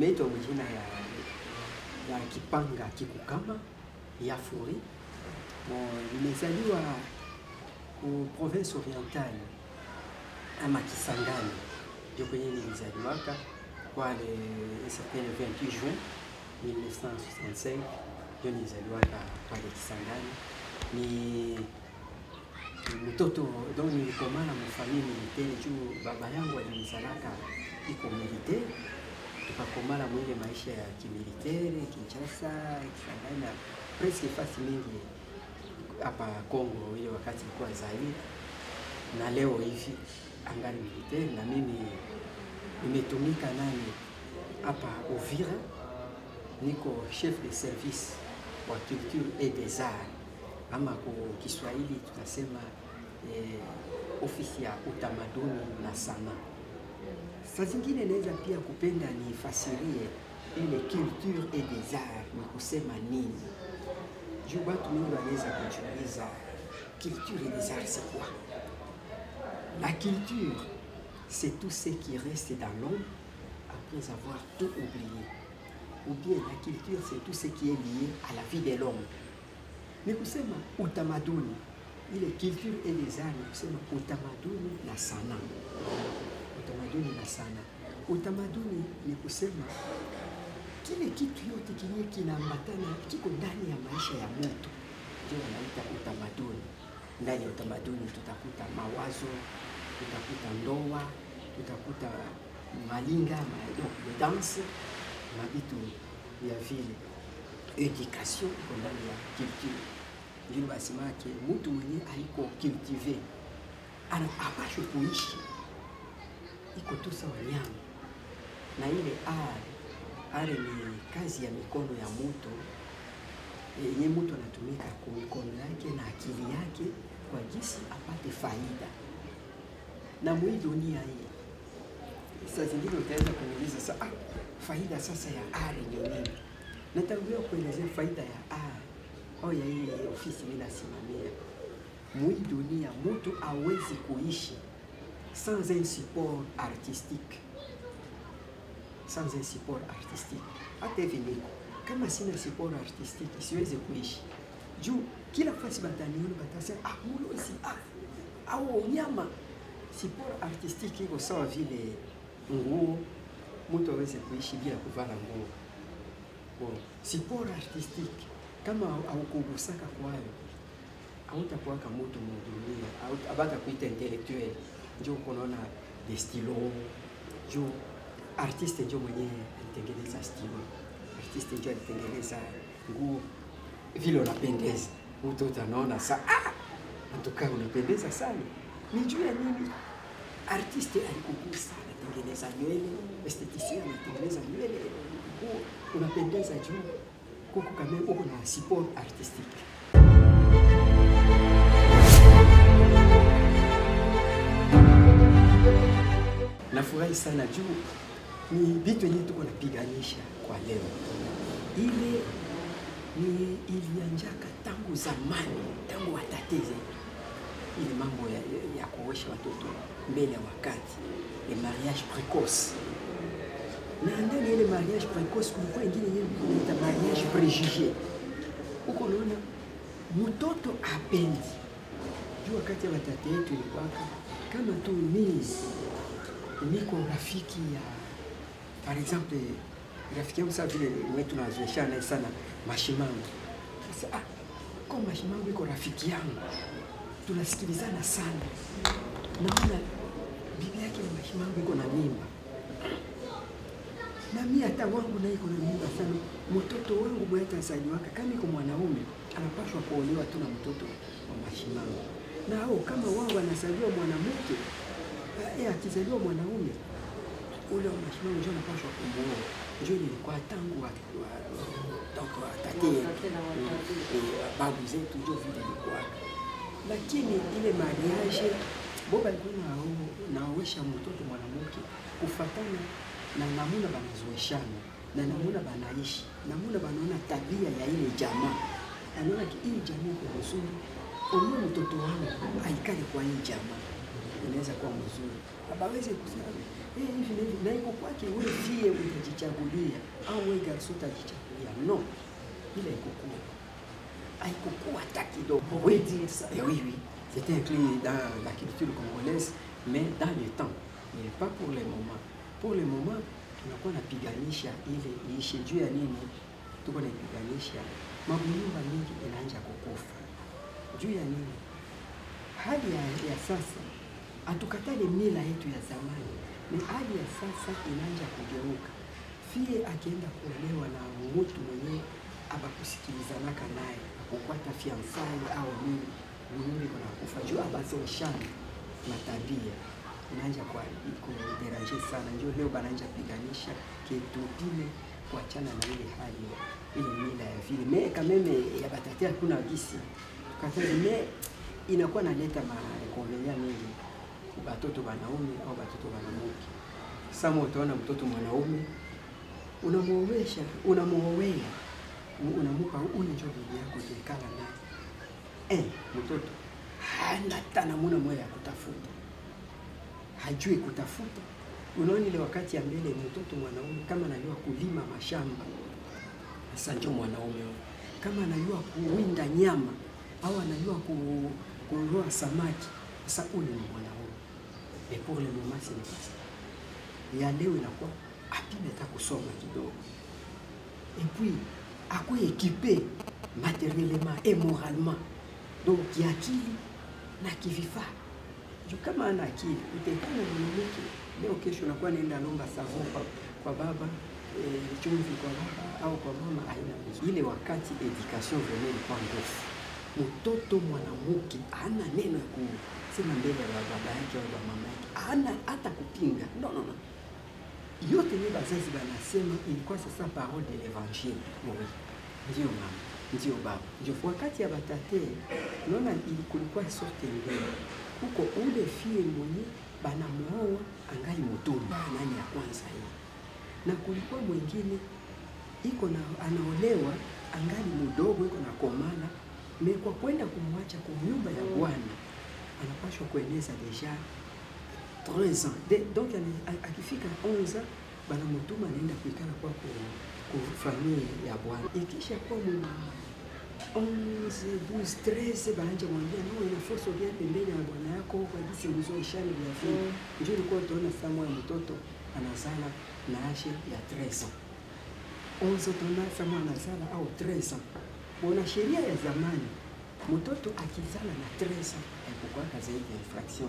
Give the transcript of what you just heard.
inaitwa mjina ya Kipanga Kikukama ya Furi. Nimezaliwa ku province orientale ama Kisangani, ndio kwenye nilizaliwaka kwa le certain 28 juin 1965, ndio nilizaliwaka pale Kisangani. Ni mtoto donc nilikomana mfamilia militaire juu baba yangu alinizalaka iko militaire, tukakomana mwile maisha ya kimilitaire Kinshasa, Kisangani na presque fasi mingi hapa Kongo ile wakati ilikuwa Zaire, na leo hivi angali militaire. Na mimi nimetumika nani hapa Uvira, niko chef de service wa culture et des arts, ama kwa Kiswahili tutasema ofisi ya utamaduni na sanaa. Saa zingine naweza pia kupenda nifasirie ile culture et des arts ni kusema nini, juu watu wengi wanaweza kujiuliza culture et des arts c'est quoi? La culture, c'est tout ce qui reste dans l'homme après avoir tout oublié. Ou bien la culture, c'est tout ce qui est lié à la vie de l'homme. Ni kusema utamaduni, ile culture et les arts, ni kusema utamaduni na sanaa. Utamaduni na sanaa. Utamaduni ni kusema kile kitu yote kinye kinaambatana kiko ndani ya maisha ya mtu, ndio wanaita utamaduni. Ndani ya utamaduni tutakuta mawazo, tutakuta ndoa, tutakuta malinga, danse, na vitu ya vile. Education iko ndani ya culture. Ndio basema ke mtu mwenye aliko cultivé anapaswa kuishi iko tu sawa nyama. Na ile are ni kazi ya mikono ya mtu yenye mtu anatumika kwa mikono yake na akili yake kwa jinsi apate faida. Na mwi dunia hii sasa zingine utaweza kuniuliza sasa, faida sasa ya are ni nini? Natangulia kuelezea faida ya are au ya hii ofisi mimi nasimamia. Mwi dunia mtu hawezi kuishi sans un support artistique. Sans un support artistique. Hata hivi niko kama sina support artistique siwezi kuishi. Juu kila fasi bataniona batasema mulozi au nyama. Support artistique iko sawa vile nguo, mtu hawezi kuishi bila kuvala nguo. Support artistique kama haukugusaka kwayo hautakuwa kama mtu mdunia, abata kuita intellectuel. Njoo kunaona de stylo, juu artiste njoo mwenyewe alitengeneza stylo, artiste njoo alitengeneza nguo vile unapendeza. Mtu utaona saa mtukaa unapendeza sana. Ni juu ya nini? Artiste alikugusa, anatengeneza nywele, esthéticien anatengeneza nywele, nguo unapendeza juu kuko kama uko na support artistique. Nafurahi sana juu ni vitu yenyewe tuko napiganisha kwa leo. Ile ni ilianjaka tangu zamani, tangu watateze. Ile mambo ya kuosha watoto mbele ya wakati, le mariage précoce. Na ndani ile mariage précoce kulikuwa ingine inaitwa mariage préjugé. Uko naona mtoto apendi. Juu wakati ya watate yetu ilikuwa kama tu niko rafiki ya par exemple rafiki yangu sawa vile wetu tunazoeshana sana Mashimangu. Sasa kwa Mashimangu iko rafiki yangu, tunasikilizana sana. Naona bibi yake ni Mashimangu iko na mimba, na mimi hata wangu na iko na mimba sana. Mtoto wangu mweta azaliwaka kama iko mwanaume anapaswa kuolewa tu na mtoto wa Mashimangu. Na hao kama wangu anazaliwa mwanamke, akizaliwa mwanaume ule wa Mashimangu ndio anapaswa kumuoa. Ndio nilikuwa tangu watate babu zetu ndio vile ilikuwa. Lakini ile mariage boba alikuwa naoesha mtoto mwanamke kufatana na namuna banazoeshana, na namuna banaishi, namuna banaona tabia ya ile jamaa. Anaona hii jamaa iko nzuri, omwe mtoto wangu aikale kwa hii jamaa inaweza kuwa mzuri. Abaweze kusema hivi na hivi, na iko kwake wewe fie utajichagulia au wewe garçon utajichagulia. Non, ile ikokuwa haikokuwa hata kidogo. Oui, oui, oui. C'était inclus dans la culture congolaise, mais dans le temps, mais pas pour le moment. Pour le moment, tunakuwa napiganisha ile iishe. Juu ya nini tuko napiganisha? Manyumba mingi inaanza kukufa. Juu ya nini? Hali ya sasa, hatukatale mila yetu ya zamani, ni hali ya sasa inaanza kugeuka. Fie akienda kuolewa na mtu mwenye abakusikilizanaka naye, akukwata fiancé au nini, mwenyewe kuna kufa juu abazonshana na tabia inaanza kwa kuderanger sana. Ndio leo banaanza piganisha ketupime kuachana na ile hali ile mila ya vile. Mais quand même ya batatia kuna gisi tukatale, mais inakuwa naleta makonvenya mengi batoto wanaume au batoto wanawake. Sasa utaona mtoto mwanaume unamuowesha, unamuowea, unamupa huyu ndio bibi yako tekala naye. Mtoto hana tana muna moyo ya kutafuta, hajui kutafuta. Unaona ile wakati ya mbele mtoto mwanaume kama anajua kulima mashamba, sasa ndio mwanaume. Kama anajua kuwinda nyama au anajua kuroa samaki, sasa huyu ni mwanaume. Mais pour le moment c'est pas ça. Ya leo inakuwa apime ta kusoma kidogo. Et puis akuwe équipé matériellement et moralement. Donc kiakili na kivifaa. Juu kama ana akili, utekana mwanamke leo kesho unakuwa nenda lomba savon kwa baba, chumvi kwa baba au kwa mama, haina ile wakati education vraiment ni kwa nguvu. Mtoto mwanamke hana neno ya kusema mbele ya baba yake au mama yake, hana hata kupinga. No. Yote ni bazazi banasema ilikuwa sasa parole de l'évangile. Oui. Ndio mama, ndio baba. Ndio wakati ya batate, unaona kulikuwa sorte mbili. Huko ule fie mwenye banamuoa angali mutumba nani ya kwanza hii. Na kulikuwa mwingine iko na anaolewa angali mdogo, iko na komana, me kwa kwenda kumwacha kwa nyumba ya Bwana anapashwa kueneza deja 13 ans. Donc akifika 11 ans banamutuma anaenda kuikala kwa familia ya Bwana. Ikisha kwa mwana 11, 12, 13 banaanza kumwambia no, inafaa sogea pembeni ya bwana yako kwa jinsi mzoeshana vya vile. Ndio ilikuwa tuona Samuel mtoto anazala na ashe ya 13 ans. 11 tona Samuel anazala au 13 ans. Bona sheria ya zamani mtoto akizala na 13 ans haikuwa kazi ya infraction.